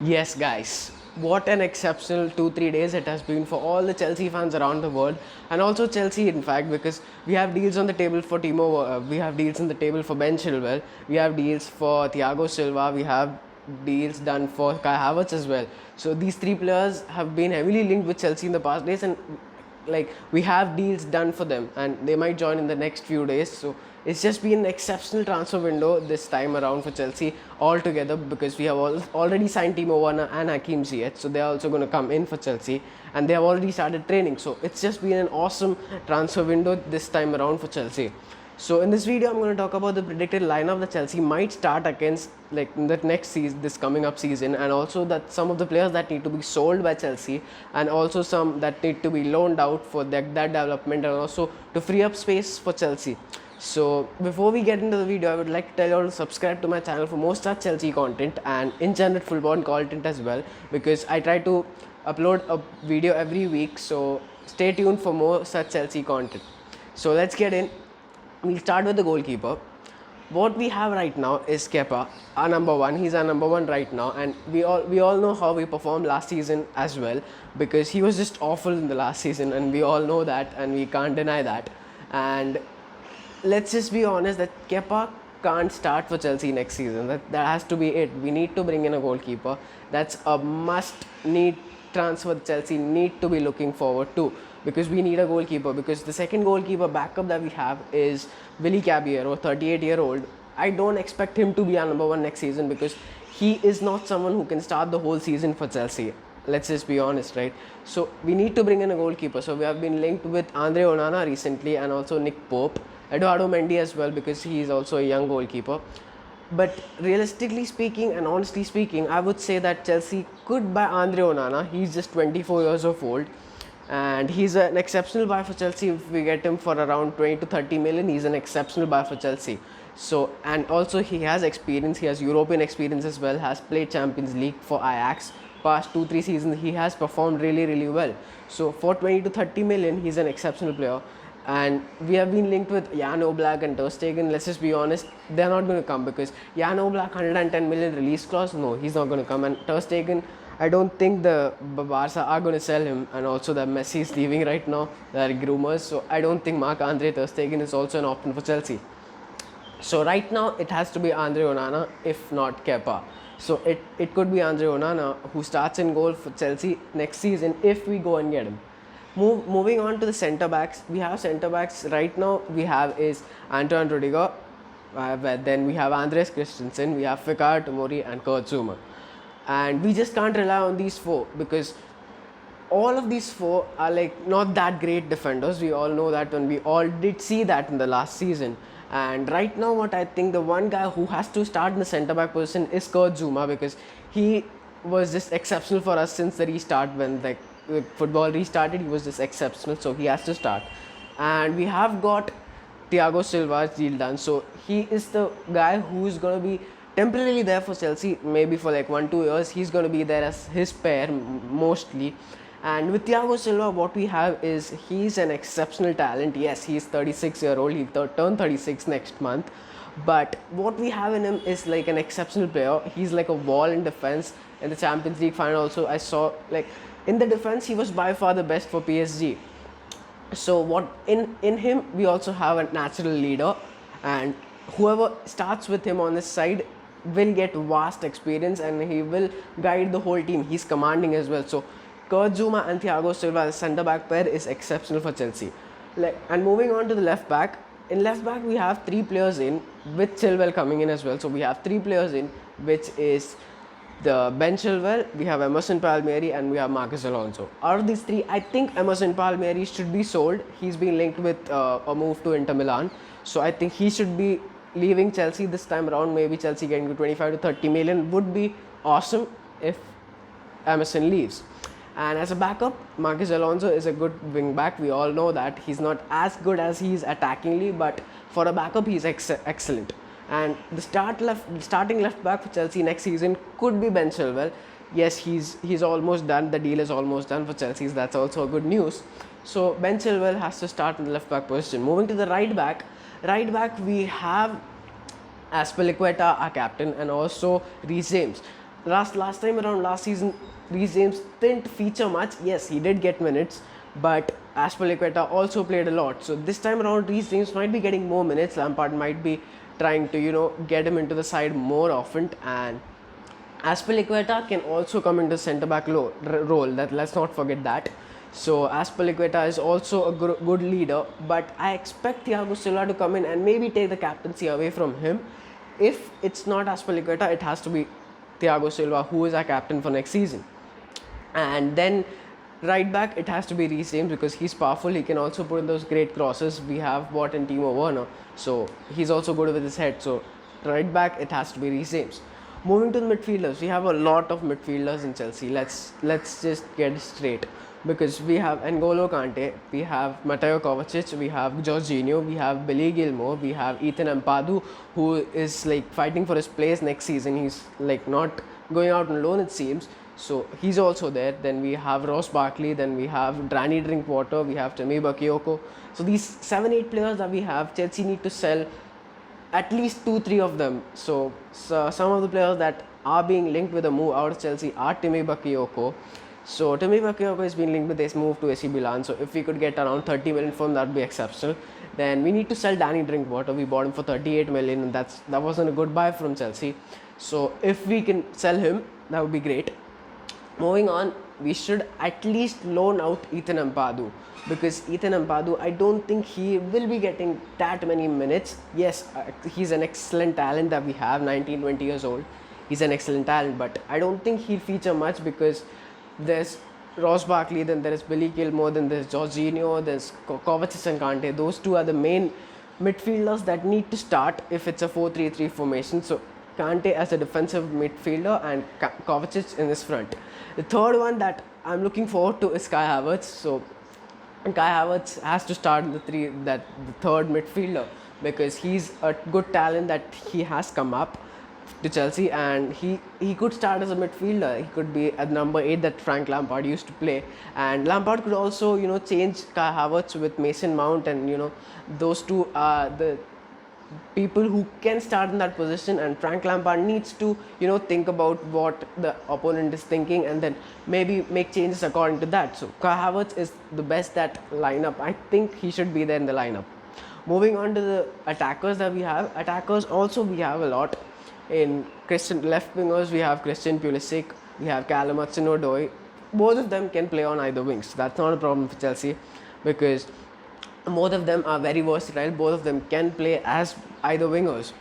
Yes, guys. What an exceptional 2 3 days it has been for all the Chelsea fans around the world, and also Chelsea, in fact, because we have deals on the table for we have deals on the table for Ben Chilwell, we have deals for Thiago Silva, we have deals done for Kai Havertz as well. So these three players have been heavily linked with Chelsea in the past days, and like we have deals done for them and they might join in the next few days. So it's just been an exceptional transfer window this time around for Chelsea altogether, because we have already signed Timo Werner and Hakim Ziyech, so they're also going to come in for Chelsea and they have already started training. So it's just been an awesome transfer window this time around for Chelsea. So in this video, I'm going to talk about the predicted lineup that Chelsea might start against, like in the next season, this coming up season, and also that some of the players that need to be sold by Chelsea, and also some that need to be loaned out for that development, and also to free up space for Chelsea. So before we get into the video, I would like to tell you all to subscribe to my channel for more such Chelsea content and in general football content as well, because I try to upload a video every week. So stay tuned for more such Chelsea content. So let's get in. We'll start with the goalkeeper. What we have right now is Kepa, our number one. He's our number one right now, and we all know how we performed last season as well, because he was just awful in the last season, and we all know that, and we can't deny that. And let's just be honest that Kepa can't start for Chelsea next season. That has to be it. We need to bring in a goalkeeper. That's a must need transfer Chelsea need to be looking forward to, because we need a goalkeeper, because the second goalkeeper backup that we have is Willy Caballero, 38-year-old. I don't expect him to be our number one next season, because he is not someone who can start the whole season for Chelsea. Let's just be honest, right? So we need to bring in a goalkeeper. So we have been linked with Andre Onana recently, and also Nick Pope, Eduardo Mendy as well, because he is also a young goalkeeper. But realistically speaking and honestly speaking, I would say that Chelsea could buy Andre Onana. He's just 24 years of old, and he's an exceptional buy for Chelsea. If we get him for around 20 to 30 million, he's an exceptional buy for Chelsea. So, and also he has experience, he has European experience as well, has played Champions League for Ajax. Past 2 3 seasons he has performed really well. So for 20 to 30 million, he's an exceptional player. And we have been linked with Jan Oblak and Ter Stegen. Let's just be honest, they're not going to come, because Jan Oblak 110 million release clause, no, he's not going to come. And Ter Stegen, I don't think the Barca are going to sell him, and also that Messi is leaving right now. There are rumors, so I don't think Marc-Andre Ter Stegen is also an option for Chelsea. So right now it has to be Andre Onana, if not Kepa. So it could be Andre Onana who starts in goal for Chelsea next season if we go and get him. Moving on to the centre backs, we have centre backs right now. We have is Antoine Rudiger, then we have Andres Christensen, we have Fikayo Tomori and Kurt Zouma, and we just can't rely on these four, because all of these four are like not that great defenders. We all know that, and we all did see that in the last season. And right now, what I think the one guy who has to start in the centre back position is Kurt Zouma, because he was just exceptional for us since the restart. When like football restarted, he was just exceptional, so he has to start. And we have got Thiago Silva's deal done, so he is the guy who is going to be temporarily there for Chelsea, maybe for like 1-2 years. He's going to be there as his pair mostly. And with Thiago Silva, what we have is he's an exceptional talent. Yes, he's 36-year-old. He'll turn 36 next month. But what we have in him is like an exceptional player. He's like a wall in defense. In the Champions League final also, I saw like in the defense, he was by far the best for PSG. So what in him, we also have a natural leader, and whoever starts with him on this side will get vast experience, and he will guide the whole team. He's commanding as well. So Kurt Zouma and Thiago Silva as centre back pair is exceptional for Chelsea. And moving on to the left back. In left back, we have three players in, with Chilwell coming in as well. So we have three players in, which is the Ben Chilwell, we have Emerson Palmieri, and we have Marcos Alonso. Out of these three, I think Emerson Palmieri should be sold. He's been linked with a move to Inter Milan. So I think he should be leaving Chelsea this time around. Maybe Chelsea getting to 25 to 30 million would be awesome if Emerson leaves. And as a backup, Marcos Alonso is a good wing back. We all know that he's not as good as he is attackingly, but for a backup, he's excellent. And the starting left back for Chelsea next season could be Ben Chilwell. Yes, he's almost done. The deal is almost done for Chelsea. That's also good news. So Ben Chilwell has to start in the left back position. Moving to the right back, we have Azpilicueta, our captain, and also Reece James. Last time around last season, Reece James didn't feature much. Yes, he did get minutes, but Azpilicueta also played a lot. So this time around, Reece James might be getting more minutes. Lampard might be trying to get him into the side more often, and Azpilicueta can also come into centre back role. That let's not forget that. So Azpilicueta is also a good leader, but I expect Thiago Silva to come in and maybe take the captaincy away from him. If it's not Azpilicueta, it has to be Thiago Silva, who is our captain for next season. And then right back, it has to be Reece James because he's powerful. He can also put in those great crosses. We have bought in Timo Werner, so he's also good with his head. So right back, it has to be Reece James. Moving to the midfielders, we have a lot of midfielders in Chelsea. Let's just get straight, because we have N'Golo Kante, we have Mateo Kovacic, we have Jorginho, we have Billy Gilmore, we have Ethan Ampadu, who is like fighting for his place next season. He's like not going out on loan, it seems. So he's also there. Then we have Ross Barkley, then we have Danny Drinkwater, we have Temi Bakayoko. So these 7-8 players that we have, Chelsea need to sell at least 2-3 of them. So some of the players that are being linked with a move out of Chelsea are Temi Bakayoko. So Temi Bakayoko has been linked with this move to AC Milan. So if we could get around 30 million from that would be exceptional. Then we need to sell Danny Drinkwater. We bought him for 38 million, and that wasn't a good buy from Chelsea. So if we can sell him, that would be great. Moving on, we should at least loan out Ethan Ampadu, because Ethan Ampadu, I don't think he will be getting that many minutes. Yes, he's an excellent talent that we have, 19-20 years old. He's an excellent talent, but I don't think he'll feature much because there's Ross Barkley, then there is Billy Gilmore, then there's Jorginho, there's Kovacic and Kante. Those two are the main midfielders that need to start if it's a 4-3-3 formation. So Kante as a defensive midfielder and Kovacic in his front. The third one that I'm looking forward to is Kai Havertz. So Kai Havertz has to start the third midfielder, because he's a good talent that he has come up to Chelsea, and he could start as a midfielder. He could be at number 8 that Frank Lampard used to play, and Lampard could also change Kai Havertz with Mason Mount, and those two are the people who can start in that position, and Frank Lampard needs to think about what the opponent is thinking and then maybe make changes according to that. So Kai Havertz is the best that lineup. I think he should be there in the lineup. Moving on to the attackers that we have. Attackers also we have a lot. In left wingers, we have Christian Pulisic, we have Callum Hudson-Odoi. Both of them can play on either wings. So that's not a problem for Chelsea, because both of them are very versatile. Both of them can play as either wingers.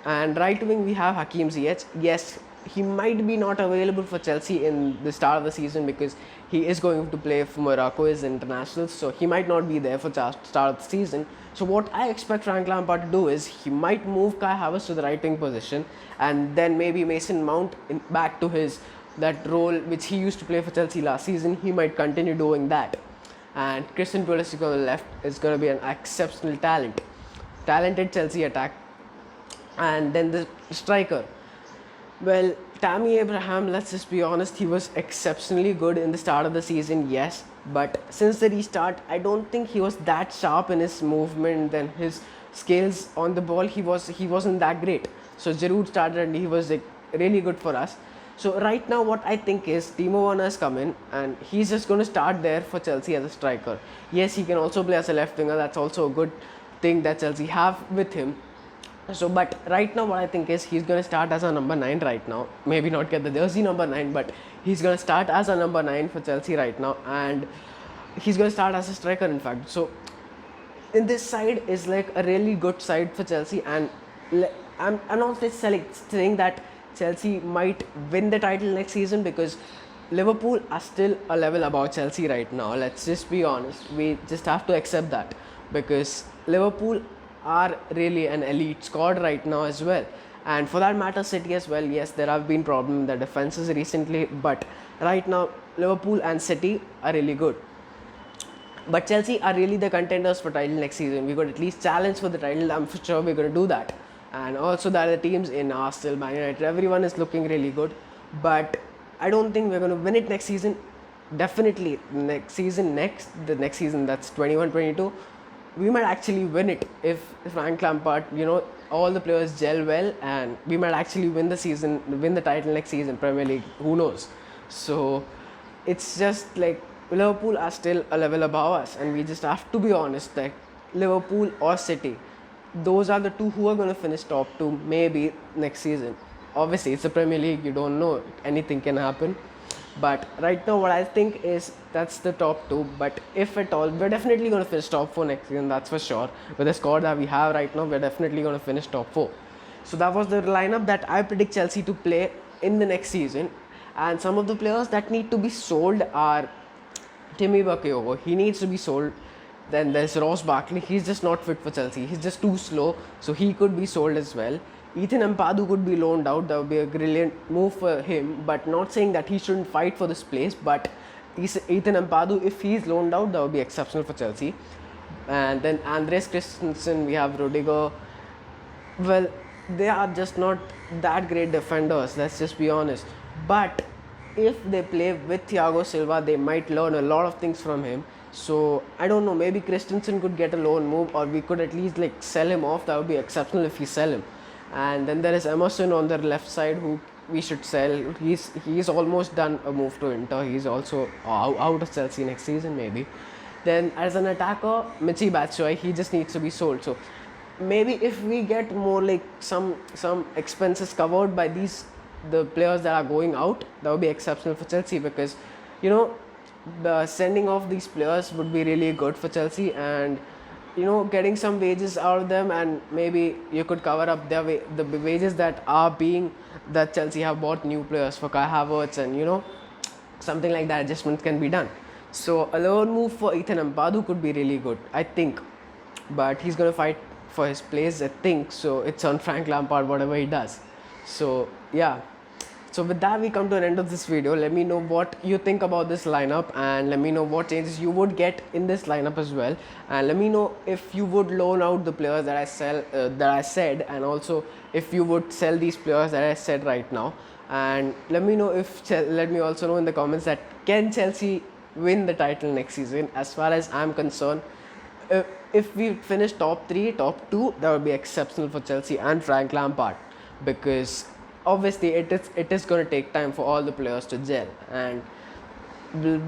And right wing, we have Hakim Ziyech. Yes, he might be not available for Chelsea in the start of the season because he is going to play for Morocco as international, so he might not be there for start of the season. So what I expect Frank Lampard to do is he might move Kai Havertz to the right wing position, and then maybe Mason Mount back to that role which he used to play for Chelsea last season. He might continue doing that. And Christian Pulisic on the left is going to be an exceptional talented Chelsea attack. And then the striker, well, Tammy Abraham, let's just be honest, he was exceptionally good in the start of the season, yes, but since the restart, I don't think he was that sharp in his movement. Then his skills on the ball, he wasn't that great. So Giroud started and he was like really good for us. So right now what I think is Timo Werner has come in and he's just going to start there for Chelsea as a striker. Yes, he can also play as a left winger. That's also a good thing that Chelsea have with him. So, but right now what I think is he's going to start as a number 9 right now. Maybe not get the jersey number 9, but he's going to start as a number 9 for Chelsea right now. And he's going to start as a striker, in fact. So, in this side is like a really good side for Chelsea. And I'm not just saying that Chelsea might win the title next season, because Liverpool are still a level above Chelsea right now. Let's just be honest. We just have to accept that, because Liverpool are really an elite squad right now as well. And for that matter, City as well. Yes, there have been problems in the defenses recently, but right now Liverpool and City are really good. But Chelsea are really the contenders for title next season. We could at least challenge for the title. I'm for sure we're going to do that. And also the other teams in Arsenal, Man United, everyone is looking really good. But I don't think we're going to win it next season. Definitely the next season that's 21-22. We might actually win it if Frank Lampard, all the players gel well, and we might actually win the title next season, Premier League. Who knows? So it's just like Liverpool are still a level above us, and we just have to be honest that Liverpool or City, those are the two who are going to finish top two maybe next season. Obviously, it's the Premier League, you don't know, anything can happen. But right now, what I think is that's the top two. But if at all, we're definitely going to finish top four next season, that's for sure. With the squad that we have right now, we're definitely going to finish top four. So that was the lineup that I predict Chelsea to play in the next season. And some of the players that need to be sold are Timmy Bakayoko. He needs to be sold. Then there's Ross Barkley. He's just not fit for Chelsea. He's just too slow. So he could be sold as well. Ethan Ampadu could be loaned out. That would be a brilliant move for him. But not saying that he shouldn't fight for this place. But Ethan Ampadu, if he's loaned out, that would be exceptional for Chelsea. And then Andres Christensen, we have Rudiger. Well, they are just not that great defenders, let's just be honest. But if they play with Thiago Silva, they might learn a lot of things from him. So I don't know, maybe Christensen could get a loan move, or we could at least like sell him off. That would be exceptional if we sell him. And then there is Emerson on the left side who we should sell. He's almost done a move to Inter. He's also out of Chelsea next season maybe. Then as an attacker, Michy Batshuayi, he just needs to be sold. So maybe if we get more like some expenses covered by the players that are going out, that would be exceptional for Chelsea, because you know the sending off these players would be really good for Chelsea, and you know getting some wages out of them, and maybe you could cover up the wages that Chelsea have bought new players for Kai Havertz, and you know something like that adjustments can be done. So a loan move for Ethan Ampadu could be really good, I think, but he's going to fight for his place, I think. So it's on Frank Lampard, whatever he does. So yeah. So with that, we come to an end of this video. Let me know what you think about this lineup, and let me know what changes you would get in this lineup as well. And let me know if you would loan out the players that I said, and also if you would sell these players that I said right now. And let me also know in the comments that can Chelsea win the title next season. As far as I'm concerned, if we finish top 3, top 2, that would be exceptional for Chelsea and Frank Lampard, because obviously it is going to take time for all the players to gel. And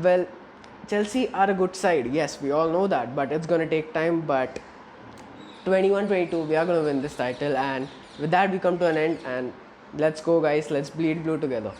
well, Chelsea are a good side, yes, we all know that, but it's going to take time. But 21-22, we are going to win this title. And with that, we come to an end, and let's go guys, let's bleed blue together.